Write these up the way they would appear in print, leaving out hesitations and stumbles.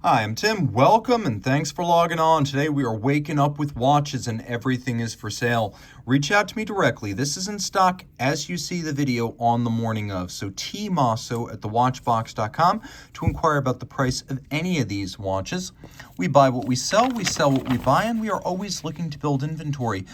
Hi, I'm Tim. Welcome and thanks for logging on. Today we are waking up with watches and everything is for sale. Reach out to me directly. This is in stock as you see the video on the morning of. So Team Mosso at thewatchbox.com to inquire about the price of any of these watches. We buy what we sell what we buy, and we are always looking to build inventory.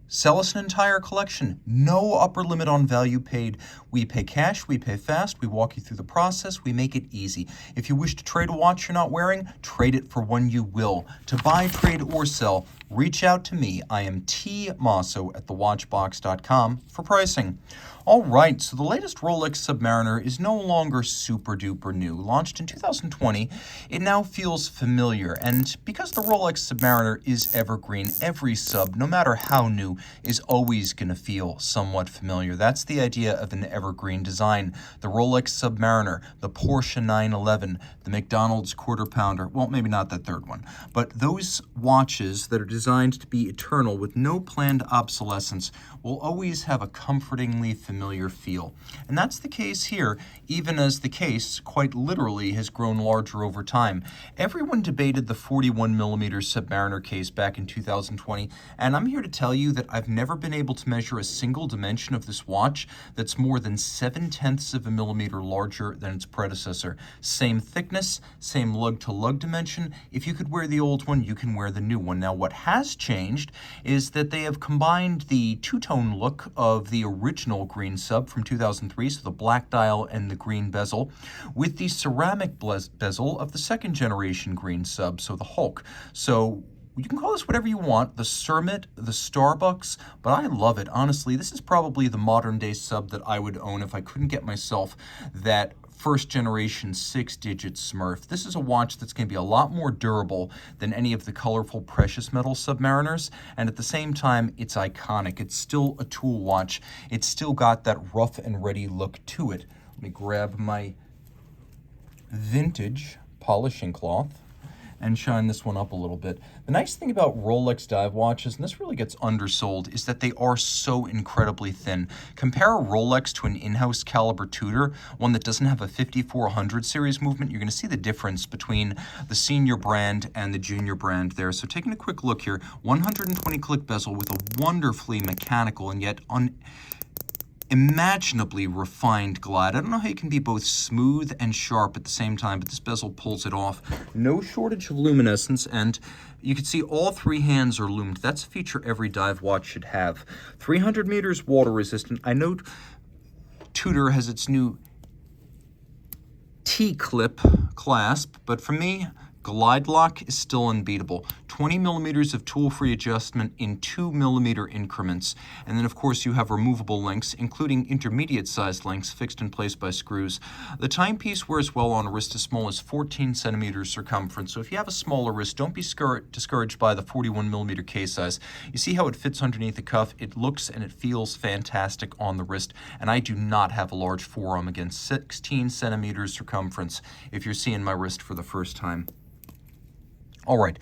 Sell us an entire collection. No upper limit on value paid. We pay cash, we pay fast, we walk you through the process, we make it easy. If you wish to trade a watch you're not wearing, trade it for one you will. To buy, trade, or sell, reach out to me. I am T Mosso at thewatchbox.com for pricing. All right, so the latest Rolex Submariner is no longer super duper new. Launched in 2020, it now feels familiar. And because the Rolex Submariner is evergreen, every sub, no matter how new, is always going to feel somewhat familiar. That's the idea of an evergreen design. The Rolex Submariner, the Porsche 911, the McDonald's Quarter Pounder, well, maybe not that third one, but those watches that are designed to be eternal with no planned obsolescence will always have a comfortingly familiar feel. And that's the case here, even as the case, quite literally, has grown larger over time. Everyone debated the 41mm Submariner case back in 2020, and I'm here to tell you that I've never been able to measure a single dimension of this watch that's more than 0.7 of a millimeter larger than its predecessor. Same thickness, same lug-to-lug dimension. If you could wear the old one, you can wear the new one. Now, what has changed is that they have combined the two-tone look of the original green sub from 2003, so the black dial and the green bezel, with the ceramic bezel of the second generation green sub, so the Hulk. So you can call this whatever you want, the Cermit, the Starbucks, but I love it. Honestly, this is probably the modern day sub that I would own if I couldn't get myself that first generation 6-digit Smurf. This is a watch that's going to be a lot more durable than any of the colorful precious metal Submariners, and at the same time, it's iconic. It's still a tool watch. It's still got that rough and ready look to it. Let me grab my vintage polishing cloth and shine this one up a little bit. The nice thing about Rolex dive watches, and this really gets undersold, is that they are so incredibly thin. Compare a Rolex to an in-house caliber Tudor, one that doesn't have a 5400 series movement. You're gonna see the difference between the senior brand and the junior brand there. So taking a quick look here, 120 click bezel with a wonderfully mechanical and yet unimaginably refined glide. I don't know how you can be both smooth and sharp at the same time, but this bezel pulls it off. No shortage of luminescence, and you can see all three hands are loomed. That's a feature every dive watch should have. 300 meters water resistant. I know Tudor has its new T-clip clasp, but for me, glide lock is still unbeatable. 20 millimeters of tool-free adjustment in 2mm increments. And then, of course, you have removable links, including intermediate-sized links fixed in place by screws. The timepiece wears well on a wrist as small as 14 centimeters circumference. So if you have a smaller wrist, don't be discouraged by the 41mm case size. You see how it fits underneath the cuff? It looks and it feels fantastic on the wrist. And I do not have a large forearm against 16 centimeters circumference if you're seeing my wrist for the first time. All right,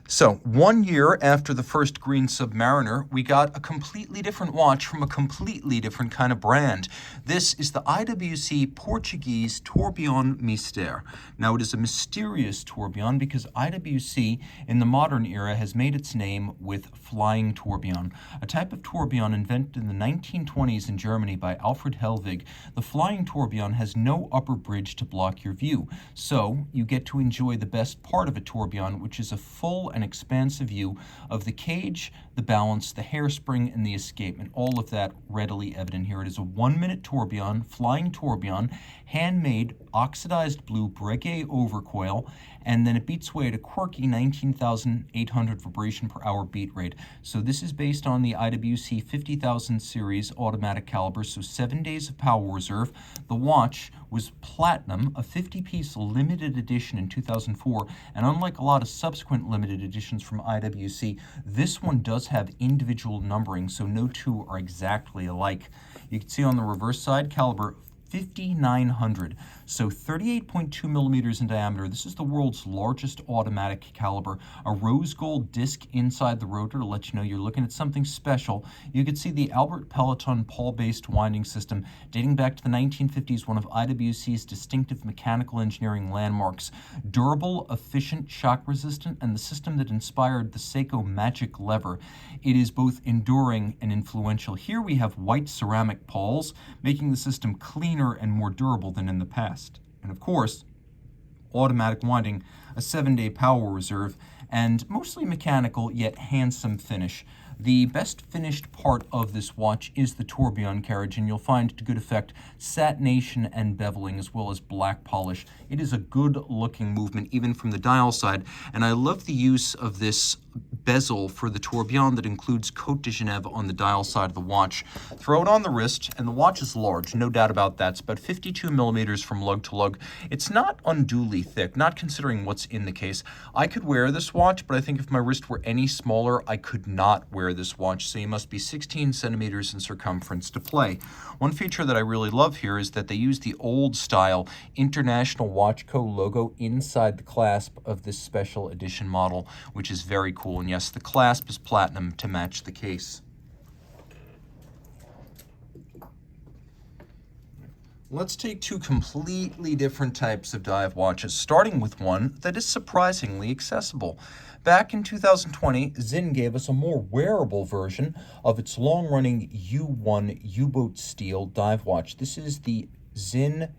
so 1 year after the first green Submariner, we got a completely different watch from a completely different kind of brand. This is the IWC Portuguese Tourbillon Mystère. Now, it is a mysterious tourbillon because IWC in the modern era has made its name with flying tourbillon, a type of tourbillon invented in the 1920s in Germany by Alfred Helwig. The flying tourbillon has no upper bridge to block your view, so you get to enjoy the best part of a tourbillon, which is a full and expansive view of the cage, the balance, the hairspring, and the escapement. All of that readily evident here. It is a 1-minute tourbillon, flying tourbillon, handmade oxidized blue Breguet overcoil, and then it beats away at a quirky 19,800 vibration per hour beat rate. So this is based on the IWC 50,000 series automatic caliber, so 7 days of power reserve. The watch was platinum, a 50-piece limited edition in 2004, and unlike a lot of subsequent limited editions from IWC, this one does have individual numbering, so no two are exactly alike. You can see on the reverse side, caliber 5,900, so 38.2 millimeters in diameter. This is the world's largest automatic caliber. A rose gold disc inside the rotor to let you know you're looking at something special. You can see the Albert Peloton pawl-based winding system dating back to the 1950s, one of IWC's distinctive mechanical engineering landmarks. Durable, efficient, shock-resistant, and the system that inspired the Seiko Magic Lever. It is both enduring and influential. Here we have white ceramic pawls, making the system cleaner and more durable than in the past. And of course, automatic winding, a 7-day power reserve, and mostly mechanical yet handsome finish. The best finished part of this watch is the tourbillon carriage, and you'll find to good effect satination and beveling as well as black polish. It is a good looking movement even from the dial side, and I love the use of this bezel for the tourbillon that includes Côte de Genève on the dial side of the watch. Throw it on the wrist, and the watch is large, no doubt about that. It's about 52 millimeters from lug to lug. It's not unduly thick, not considering what's in the case. I could wear this watch, but I think if my wrist were any smaller, I could not wear this watch, so you must be 16 centimeters in circumference to play. One feature that I really love here is that they use the old style International Watch Co. logo inside the clasp of this special edition model, which is very cool. And yes, the clasp is platinum to match the case. Let's take two completely different types of dive watches, starting with one that is surprisingly accessible. Back in 2020, Sinn gave us a more wearable version of its long-running U1 U-boat steel dive watch. This is the Sinn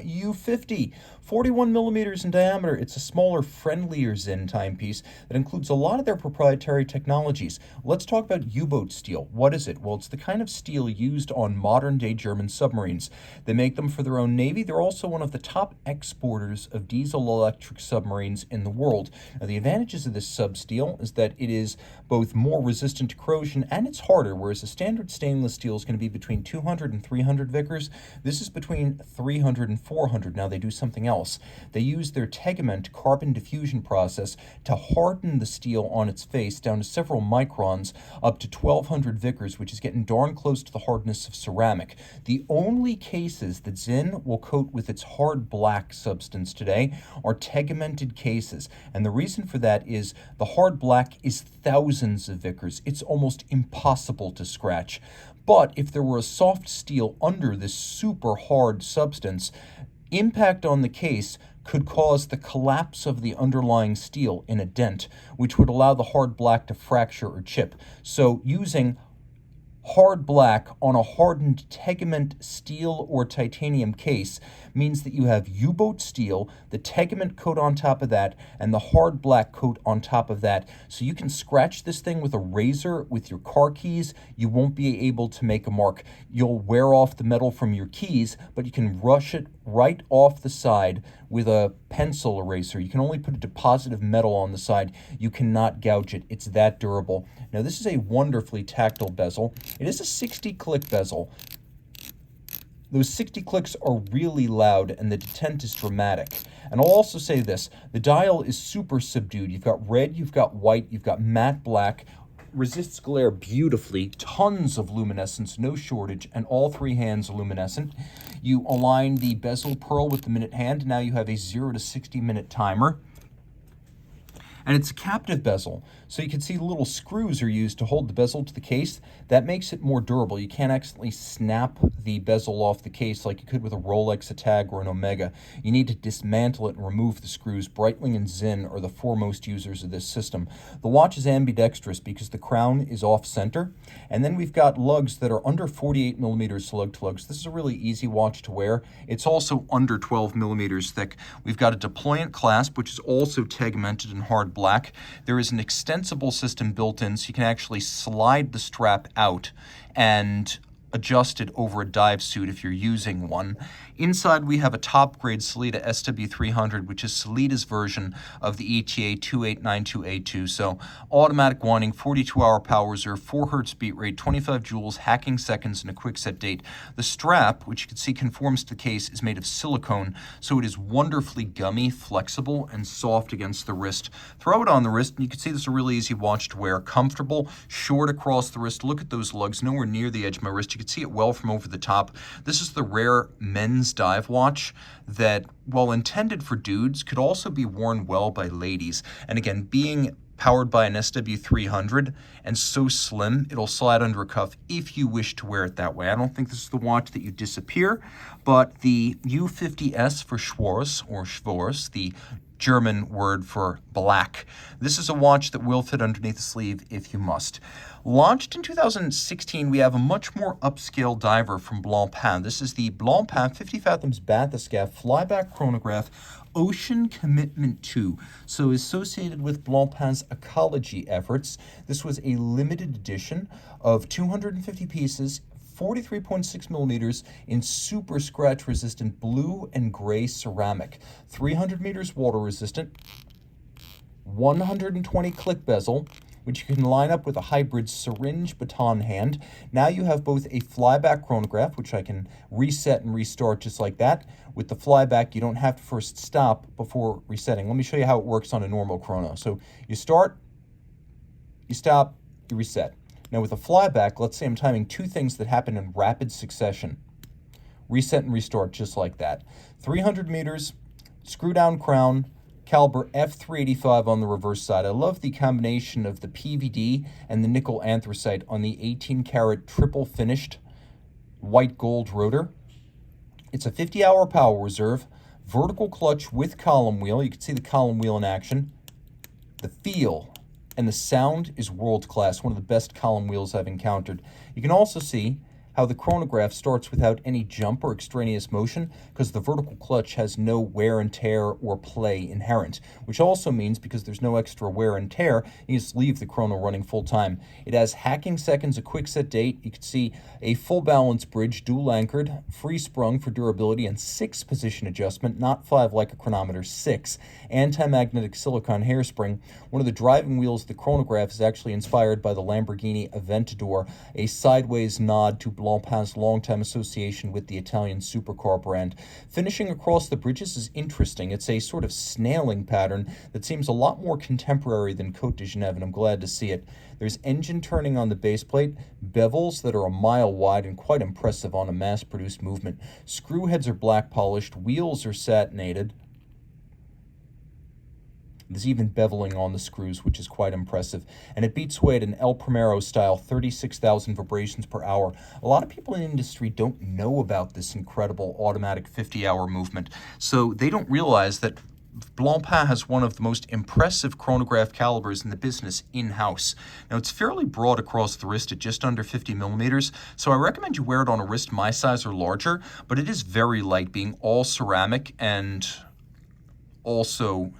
U50, 41 millimeters in diameter. It's a smaller, friendlier Sinn timepiece that includes a lot of their proprietary technologies. Let's talk about U-boat steel. What is it? Well, it's the kind of steel used on modern-day German submarines. They make them for their own navy. They're also one of the top exporters of diesel-electric submarines in the world. Now, the advantages of this sub-steel is that it is both more resistant to corrosion and it's harder, whereas a standard stainless steel is going to be between 200 and 300 Vickers. This is between 300 and 400. Now, they do something else. They use their Tegament carbon diffusion process to harden the steel on its face down to several microns, up to 1200 Vickers, which is getting darn close to the hardness of ceramic. The only cases that Sinn will coat with its hard black substance today are tegamented cases, and the reason for that is the hard black is thousands of Vickers. It's almost impossible to scratch. But if there were a soft steel under this super hard substance, impact on the case could cause the collapse of the underlying steel in a dent, which would allow the hard black to fracture or chip. So using hard black on a hardened Tegament steel or titanium case means that you have U-boat steel, the Tegament coat on top of that, and the hard black coat on top of that. So you can scratch this thing with a razor, with your car keys. You won't be able to make a mark. You'll wear off the metal from your keys, but you can rush it right off the side with a pencil eraser. You can only put a deposit of metal on the side. You cannot gouge it. It's that durable. Now, this is a wonderfully tactile bezel. It is a 60-click bezel. Those 60 clicks are really loud, and the detent is dramatic. And I'll also say this, the dial is super subdued. You've got red, you've got white, you've got matte black, resists glare beautifully, tons of luminescence, no shortage, and all three hands are luminescent. You align the bezel pearl with the minute hand, and now you have a 0 to 60 minute timer. And it's a captive bezel, so you can see the little screws are used to hold the bezel to the case. That makes it more durable. You can't accidentally snap the bezel off the case like you could with a Rolex, a Tag, or an Omega. You need to dismantle it and remove the screws. Breitling and Sinn are the foremost users of this system. The watch is ambidextrous because the crown is off-center, and then we've got lugs that are under 48 millimeters lug to lugs. This is a really easy watch to wear. It's also under 12 millimeters thick. We've got a deployant clasp, which is also tegmented and hard black. There is an extensible system built in, so you can actually slide the strap out and adjust it over a dive suit if you're using one. Inside, we have a top-grade Sellita SW300, which is Sellita's version of the ETA 2892A2. So automatic winding, 42-hour power reserve, 4 hertz beat rate, 25 joules, hacking seconds, and a quick set date. The strap, which you can see conforms to the case, is made of silicone, so it is wonderfully gummy, flexible, and soft against the wrist. Throw it on the wrist, and you can see this is a really easy watch to wear. Comfortable, short across the wrist. Look at those lugs, nowhere near the edge of my wrist. You can can see it well from over the top. This is the rare men's dive watch that, while intended for dudes, could also be worn well by ladies. And again, being powered by an SW300 and so slim, it'll slide under a cuff if you wish to wear it that way. I don't think this is the watch that you disappear, but the U50S for Schwarz, or Schwarz, the German word for black. This is a watch that will fit underneath the sleeve if you must. Launched in 2016, we have a much more upscale diver from Blancpain. This is the Blancpain 50 Fathoms Bathyscaphe flyback chronograph Ocean Commitment 2. So associated with Blancpain's ecology efforts, this was a limited edition of 250 pieces, 43.6 millimeters in super scratch resistant blue and gray ceramic, 300 meters water resistant, 120 click bezel, which you can line up with a hybrid syringe baton hand. Now you have both a flyback chronograph, which I can reset and restart just like that. With the flyback, you don't have to first stop before resetting. Let me show you how it works on a normal chrono. So you start, you stop, you reset. Now with a flyback, let's say I'm timing two things that happen in rapid succession. Reset and restart just like that. 300 meters, screw down crown, caliber F385 on the reverse side. I love the combination of the PVD and the nickel anthracite on the 18-karat triple finished white gold rotor. It's a 50-hour power reserve, vertical clutch with column wheel. You can see the column wheel in action. The feel and the sound is world-class, one of the best column wheels I've encountered. You can also see how the chronograph starts without any jump or extraneous motion because the vertical clutch has no wear and tear or play inherent, which also means because there's no extra wear and tear, you just leave the chrono running full time. It has hacking seconds, a quick set date. You can see a full balance bridge, dual anchored, free sprung for durability, and 6 position adjustment, not 5 like a chronometer, 6. Anti-magnetic silicone hairspring. One of the driving wheels of the chronograph is actually inspired by the Lamborghini Aventador, a sideways nod to Blancpain's longtime association with the Italian supercar brand. Finishing across the bridges is interesting. It's a sort of snailing pattern that seems a lot more contemporary than Côte de Genève, and I'm glad to see it. There's engine turning on the base plate, bevels that are a mile wide and quite impressive on a mass-produced movement. Screw heads are black polished, wheels are satinated. There's even beveling on the screws, which is quite impressive. And it beats away at an El Primero style 36,000 vibrations per hour. A lot of people in the industry don't know about this incredible automatic 50-hour movement. So they don't realize that Blancpain has one of the most impressive chronograph calibers in the business in-house. Now, it's fairly broad across the wrist at just under 50 millimeters, so I recommend you wear it on a wrist my size or larger, but it is very light, being all ceramic and also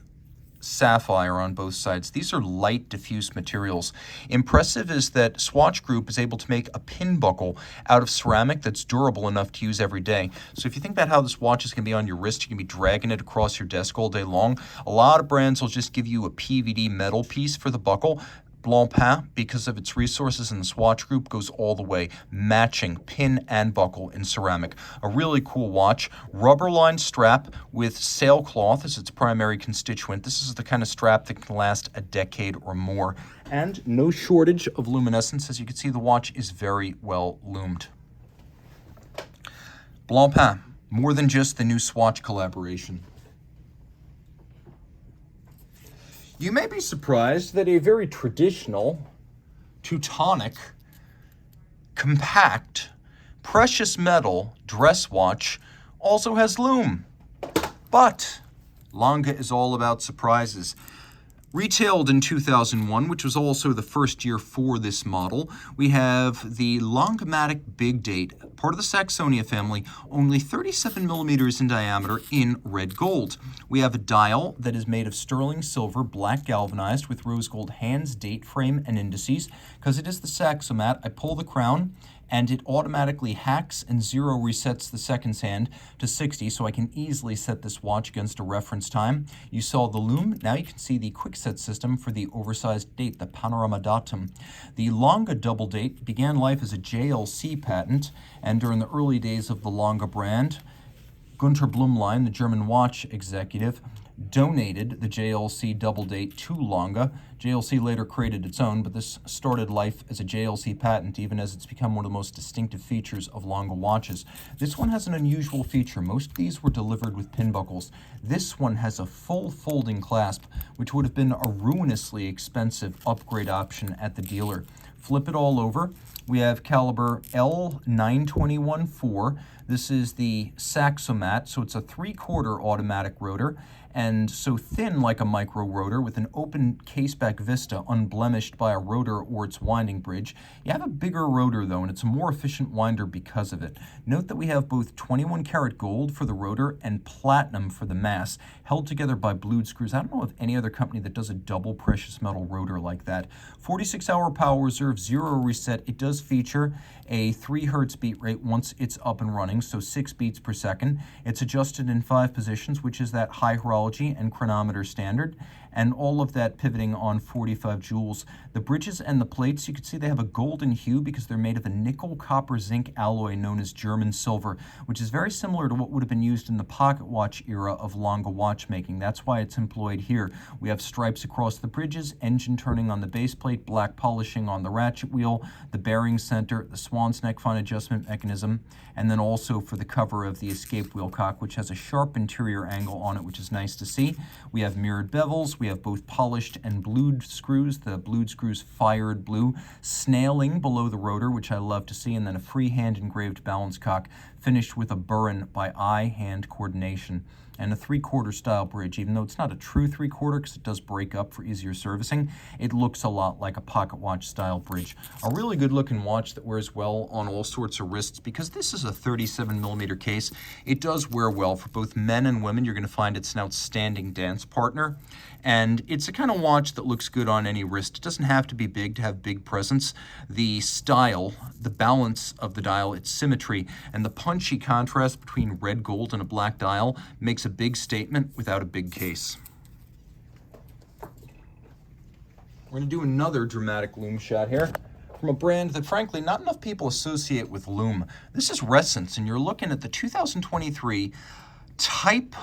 sapphire on both sides. These are light, diffuse materials. Impressive is that Swatch Group is able to make a pin buckle out of ceramic that's durable enough to use every day. So if you think about how this watch is going to be on your wrist, you can be dragging it across your desk all day long. A lot of brands will just give you a PVD metal piece for the buckle. Blancpain, because of its resources in the Swatch Group, goes all the way, matching pin and buckle in ceramic. A really cool watch. Rubber-lined strap with sailcloth as its primary constituent. This is the kind of strap that can last a decade or more. And no shortage of luminescence. As you can see, the watch is very well loomed. Blancpain, more than just the new Swatch collaboration. You may be surprised that a very traditional, Teutonic, compact, precious metal dress watch also has lume. But Lange is all about surprises. Retailed in 2001, which was also the first year for this model, we have the Langematic Big Date, part of the Saxonia family, only 37 millimeters in diameter in red gold. We have a dial that is made of sterling silver, black galvanized, with rose gold hands, date frame, and indices. Because it is the Saxomat, I pull the crown, and it automatically hacks and zero resets the seconds hand to 60, so I can easily set this watch against a reference time. You saw the lume, now you can see the quick set system for the oversized date, the panorama datum. The Lange double date began life as a JLC patent, and during the early days of the Lange brand, Gunter Blumlein, the German watch executive, donated the JLC double date to Lange. JLC later created its own, but this started life as a JLC patent, even as it's become one of the most distinctive features of Lange watches. This one has an unusual feature. Most of these were delivered with pin buckles. This one has a full folding clasp, which would have been a ruinously expensive upgrade option at the dealer. Flip it all over. We have caliber L921-4. This is the Saxomat, so it's a 3/4 automatic rotor, and so thin like a micro rotor with an open caseback vista unblemished by a rotor or its winding bridge. You have a bigger rotor though, and it's a more efficient winder because of it. Note that we have both 21 karat gold for the rotor and platinum for the mass, held together by blued screws. I don't know of any other company that does a double precious metal rotor like that. 46-hour power reserve, 0 reset. It does feature a 3 hertz beat rate once it's up and running, so 6 beats per second. It's adjusted in 5 positions, which is that high horology and chronometer standard, and all of that pivoting on 45 joules. The bridges and the plates, you can see they have a golden hue because they're made of a nickel copper zinc alloy known as German silver, which is very similar to what would have been used in the pocket watch era of Lange watchmaking. That's why it's employed here. We have stripes across the bridges, engine turning on the base plate, black polishing on the ratchet wheel, the bearing center, the swan's neck fine adjustment mechanism, and then also for the cover of the escape wheel cock, which has a sharp interior angle on it, which is nice to see. We have mirrored bevels. We have both polished and blued screws. The blued screws fired blue, snailing below the rotor, which I love to see, and then a freehand engraved balance cock finished with a burin by eye-hand coordination, and a 3/4 style bridge. Even though it's not a true 3/4 because it does break up for easier servicing, it looks a lot like a pocket watch style bridge. A really good looking watch that wears well on all sorts of wrists. Because this is a 37mm case, it does wear well for both men and women. You're going to find it's an outstanding dance partner, and it's a kind of watch that looks good on any wrist. It doesn't have to be big to have big presence. The style, the balance of the dial, its symmetry, and the punchy contrast between red gold and a black dial makes a big statement without a big case. We're going to do another dramatic lume shot here from a brand that frankly not enough people associate with lume. This is Ressence, and you're looking at the 2023 Type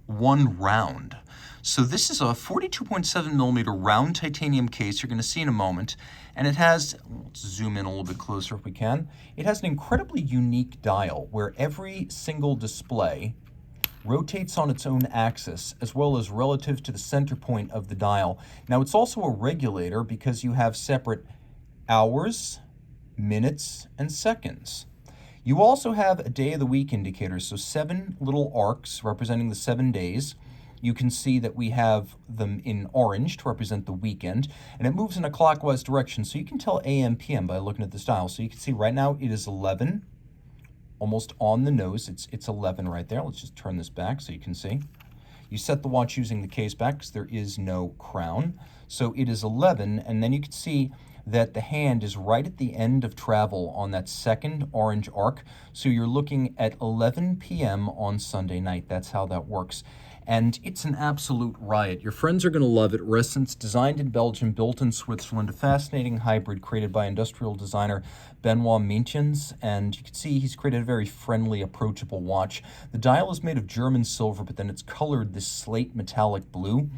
1 round. So this is a 42.7mm round titanium case you're going to see in a moment, and it has, let's zoom in a little bit closer if we can, it has an incredibly unique dial where every single display rotates on its own axis as well as relative to the center point of the dial. Now it's also a regulator because you have separate hours, minutes, and seconds. You also have a day of the week indicator, so 7 little arcs representing the 7 days. You can see that we have them in orange to represent the weekend, and it moves in a clockwise direction, so you can tell AM, PM by looking at this dial. So you can see right now it is 11, almost on the nose. It's 11 right there. Let's just turn this back so you can see. You set the watch using the case back because there is no crown. So it is 11, and then you can see that the hand is right at the end of travel on that second orange arc. So you're looking at 11 p.m. on Sunday night. That's how that works. And it's an absolute riot. Your friends are going to love it. Ressence, designed in Belgium, built in Switzerland, a fascinating hybrid created by industrial designer Benoit Mientjens, and you can see he's created a very friendly, approachable watch. The dial is made of German silver, but then it's colored this slate metallic blue.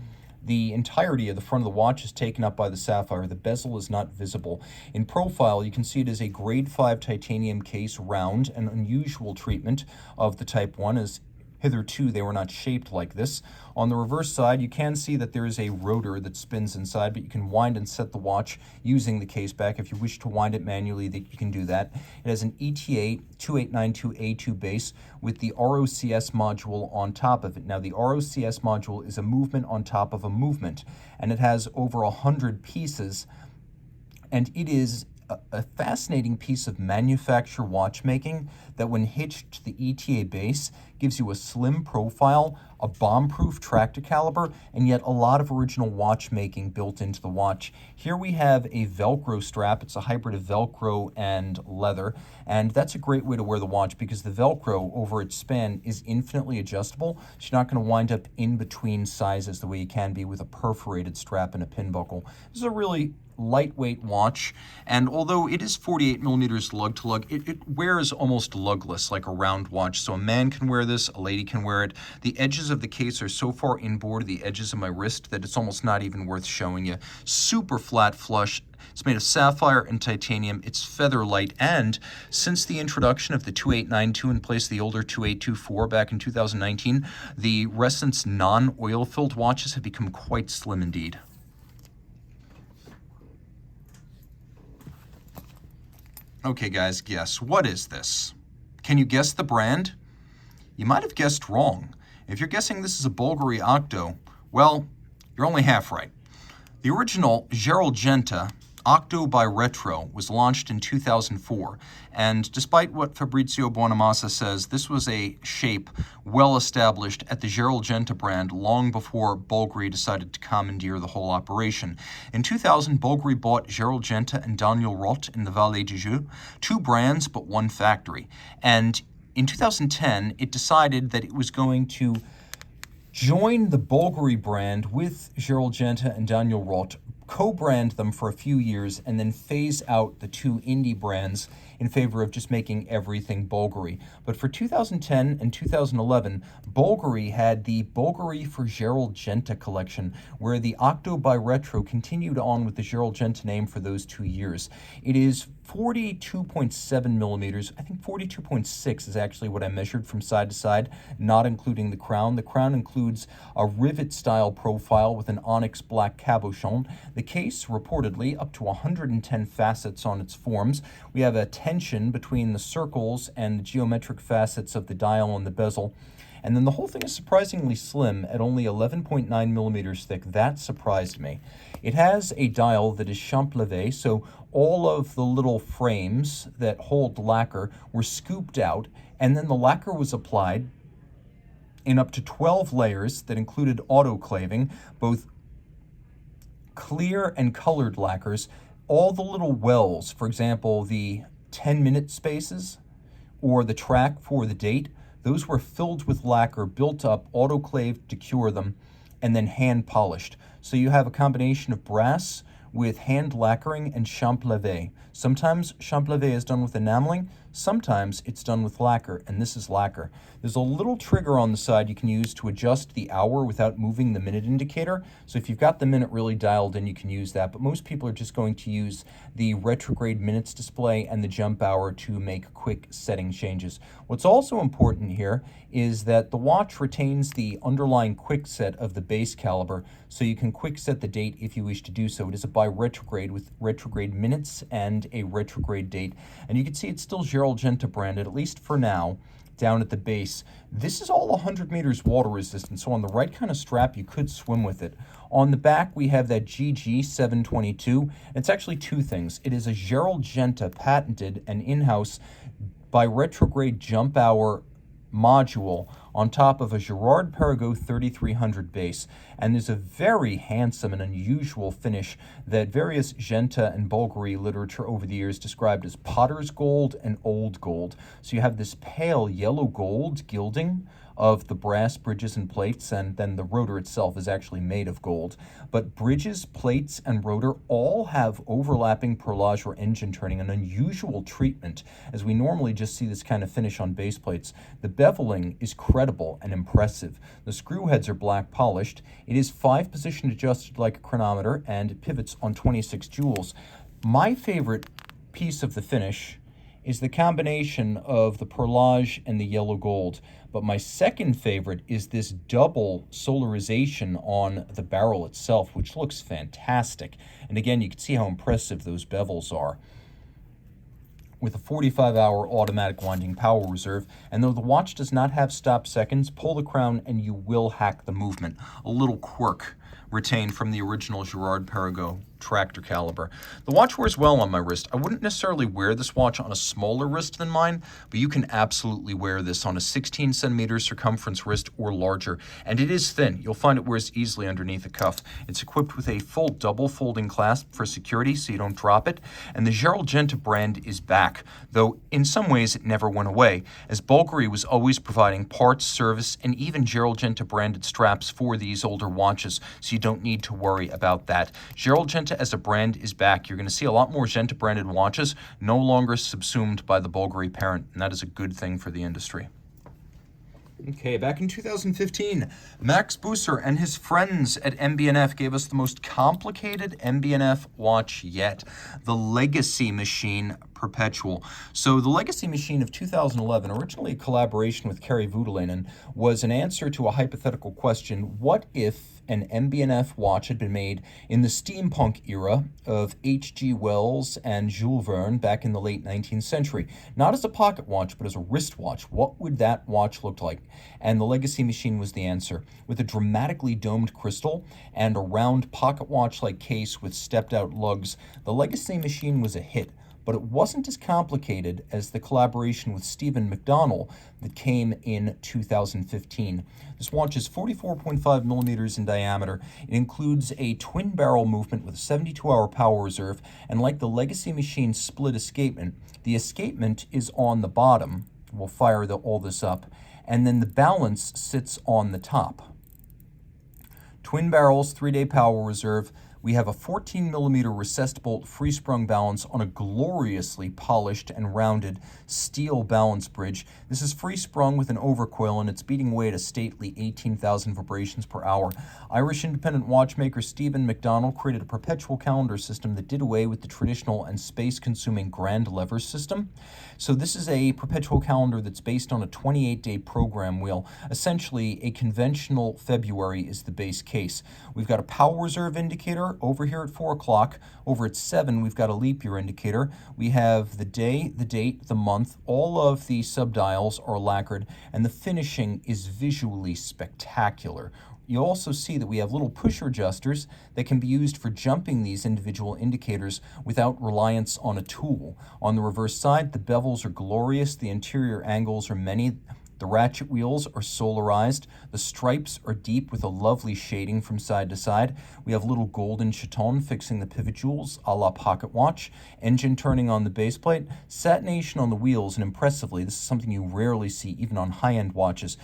The entirety of the front of the watch is taken up by the sapphire. The bezel is not visible. In profile, you can see it is a grade 5 titanium case, round, an unusual treatment of the Type 1, as hitherto they were not shaped like this. On the reverse side, you can see that there is a rotor that spins inside, but you can wind and set the watch using the case back. If you wish to wind it manually, that you can do that. It has an ETA 2892A2 base with the ROCS module on top of it. Now, the ROCS module is a movement on top of a movement, and it has over 100 pieces, and it is a fascinating piece of manufacture watchmaking that when hitched to the ETA base gives you a slim profile, a bomb-proof tractor caliber, and yet a lot of original watchmaking built into the watch. Here we have a Velcro strap. It's a hybrid of Velcro and leather, and that's a great way to wear the watch because the Velcro over its span is infinitely adjustable, so you're not going to wind up in between sizes the way you can be with a perforated strap and a pin buckle. This is a really lightweight watch, and although it is 48 millimeters lug to lug, it wears almost lugless, like a round watch. So a man can wear this, a lady can wear it. The edges of the case are so far inboard, the edges of my wrist, that it's almost not even worth showing you. Super flat flush. It's made of sapphire and titanium. It's feather light, and since the introduction of the 2892 in place of the older 2824 back in 2019, the Ressence non-oil filled watches have become quite slim indeed. Okay guys, guess. What is this? Can you guess the brand? You might have guessed wrong. If you're guessing this is a Bulgari Octo, well, you're only half right. The original Gerald Genta Octo by Retro was launched in 2004, and despite what Fabrizio Buonamassa says, this was a shape well established at the Gerald Genta brand long before Bulgari decided to commandeer the whole operation. In 2000, Bulgari bought Gerald Genta and Daniel Roth in the Vallée du Jeu, two brands but one factory. And in 2010, it decided that it was going to join the Bulgari brand with Gerald Genta and Daniel Roth, co-brand them for a few years, and then phase out the two indie brands in favor of just making everything Bulgari. But for 2010 and 2011, Bulgari had the Bulgari for Gerald Genta collection, where the Octo by Retro continued on with the Gerald Genta name for those 2 years. It is 42.7 millimeters. I think 42.6 is actually what I measured from side to side, not including the crown. The crown includes a rivet-style profile with an onyx black cabochon. The case, reportedly, up to 110 facets on its forms. We have a tension between the circles and the geometric facets of the dial and the bezel. And then the whole thing is surprisingly slim at only 11.9 millimeters thick. That surprised me. It has a dial that is champ-levé, so all of the little frames that hold lacquer were scooped out, and then the lacquer was applied in up to 12 layers that included autoclaving, both clear and colored lacquers. All the little wells, for example, the 10-minute spaces or the track for the date, those were filled with lacquer, built up, autoclaved to cure them, and then hand polished. So you have a combination of brass with hand lacquering and champ-levé. Sometimes champ-levé is done with enameling, sometimes it's done with lacquer, and this is lacquer. There's a little trigger on the side you can use to adjust the hour without moving the minute indicator. So if you've got the minute really dialed in, you can use that, but most people are just going to use the retrograde minutes display and the jump hour to make quick setting changes. What's also important here is that the watch retains the underlying quick set of the base caliber, so you can quick set the date if you wish to do so. It is a by retrograde with retrograde minutes and a retrograde date. And you can see it's still Gerald Genta branded, at least for now, down at the base. This is all 100 meters water resistant, so on the right kind of strap, you could swim with it. On the back, we have that GG 722. It's actually two things. It is a Gerald Genta patented and in-house by retrograde jump hour module on top of a Girard-Perregaux 3300 base, and there's a very handsome and unusual finish that various Genta and Bulgari literature over the years described as potter's gold and old gold. So you have this pale yellow gold gilding of the brass bridges and plates, and then the rotor itself is actually made of gold. But bridges, plates, and rotor all have overlapping perlage or engine turning, an unusual treatment, as we normally just see this kind of finish on base plates. The beveling is credible and impressive. The screw heads are black polished. It is 5-position adjusted like a chronometer, and it pivots on 26 jewels. My favorite piece of the finish is the combination of the perlage and the yellow gold. But my second favorite is this double solarization on the barrel itself, which looks fantastic. And again, you can see how impressive those bevels are. With a 45-hour automatic winding power reserve, and though the watch does not have stop seconds, pull the crown and you will hack the movement. A little quirk retained from the original Girard-Perregaux tractor caliber. The watch wears well on my wrist. I wouldn't necessarily wear this watch on a smaller wrist than mine, but you can absolutely wear this on a 16 centimeter circumference wrist or larger, and it is thin. You'll find it wears easily underneath a cuff. It's equipped with a full double folding clasp for security so you don't drop it, and the Gerald Genta brand is back, though in some ways it never went away, as Bulgari was always providing parts, service, and even Gerald Genta branded straps for these older watches, so you don't need to worry about that. Gerald Genta Genta as a brand is back. You're going to see a lot more Genta branded watches, no longer subsumed by the Bulgari parent, and that is a good thing for the industry. Okay, back in 2015, Max Busser and his friends at MB&F gave us the most complicated MB&F watch yet, the Legacy Machine Perpetual. So the Legacy Machine of 2011, originally a collaboration with Kari Voutilainen, was an answer to a hypothetical question: what if an MB&F watch had been made in the steampunk era of H.G. Wells and Jules Verne back in the late 19th century? Not as a pocket watch, but as a wristwatch. What would that watch look like? And the Legacy Machine was the answer. With a dramatically domed crystal and a round pocket watch-like case with stepped-out lugs, the Legacy Machine was a hit. But it wasn't as complicated as the collaboration with Stephen McDonnell that came in 2015. This watch is 44.5 millimeters in diameter. It includes a twin barrel movement with a 72-hour power reserve, and like the Legacy Machine split escapement, the escapement is on the bottom. We'll fire all this up, and then the balance sits on the top. Twin barrels, 3-day power reserve. We have a 14-millimeter recessed bolt free-sprung balance on a gloriously polished and rounded steel balance bridge. This is free-sprung with an overcoil, and it's beating away at a stately 18,000 vibrations per hour. Irish independent watchmaker Stephen McDonnell created a perpetual calendar system that did away with the traditional and space-consuming grand lever system. So this is a perpetual calendar that's based on a 28-day program wheel. Essentially, a conventional February is the base case. We've got a power reserve indicator over here at 4 o'clock. Over at 7, we've got a leap year indicator. We have the day, the date, the month. All of the subdials are lacquered, and the finishing is visually spectacular. You'll also see that we have little pusher adjusters that can be used for jumping these individual indicators without reliance on a tool. On the reverse side, the bevels are glorious. The interior angles are many. The ratchet wheels are solarized. The stripes are deep with a lovely shading from side to side. We have little golden chaton fixing the pivot jewels a la pocket watch. Engine turning on the base plate. Satination on the wheels, and impressively, this is something you rarely see even on high-end watches,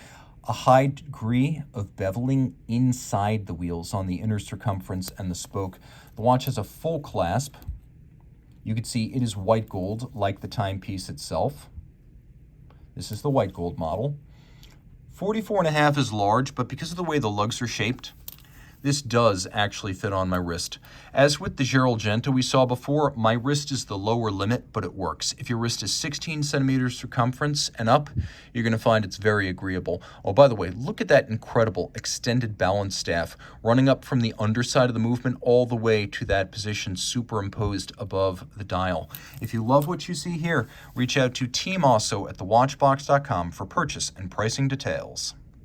a high degree of beveling inside the wheels on the inner circumference and the spoke. The watch has a full clasp. You can see it is white gold like the timepiece itself. This is the white gold model. 44.5 is large, but because of the way the lugs are shaped, this does actually fit on my wrist. As with the Gerald Genta we saw before, my wrist is the lower limit, but it works. If your wrist is 16 centimeters circumference and up, you're going to find it's very agreeable. Oh, by the way, look at that incredible extended balance staff running up from the underside of the movement all the way to that position superimposed above the dial. If you love what you see here, reach out to Team Mosso at thewatchbox.com for purchase and pricing details.